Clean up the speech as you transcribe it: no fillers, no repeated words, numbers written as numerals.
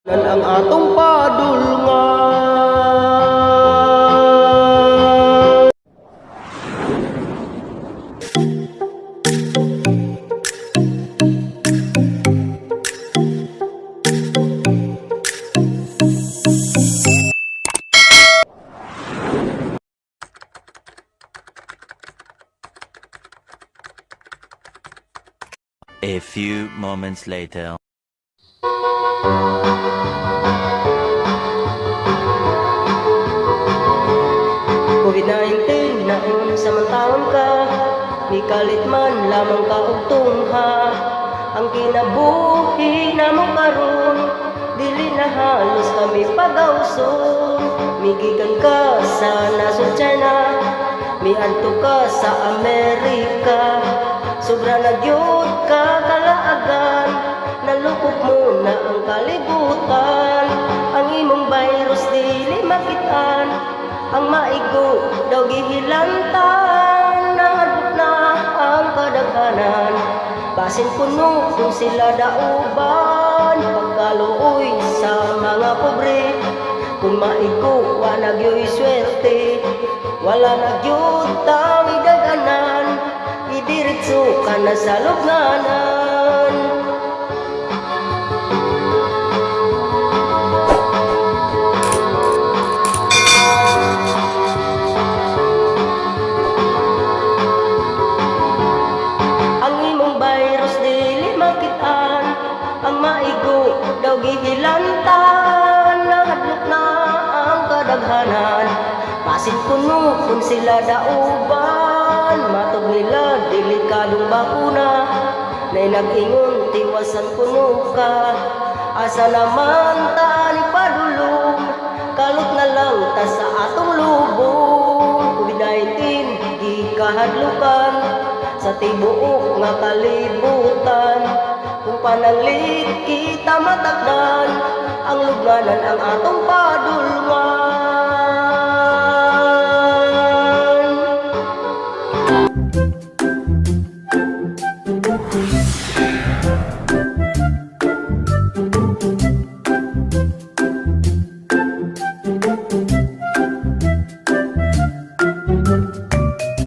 Nan ang atong padulngan. A few moments later. COVID-19 naon samantaon ka, mikalit man lamang ka og tungha. Ang kinabuhi namo karon, dili na halos kami pagawson. Migikan ka sa nasod China, miadto ka sa Amerika. Sobra na gyud ka kalaagan, nalukop mo na ang kalibutan. Ang imong virus dili makitaan, ang maigo daw gihilantan. Nahadlok na ang kadaghanan, basin puno kung sila dauban. Pagkaluoy sa mga pobre, kung maigo wa na gyoy swerte. Wala na gyud taong idaganan, idiretso ka na sa lubnganan. Ang imong virus dili makitaan, ang maigo daw gihilantan. Nahadlok na ang kadaghanan, basin puno kung sila dauban. Matog nila delikadong bakuna, na'y nag-ingon tiwasan puno ka. Asa naman ta ni padulong, kalot na lang ta sa atong lubong. COVID-19 di kahadlukan sa tibuok nga kalibutan. Kung pananglit kita matagdan, ang lubnganan ang atong padulngan.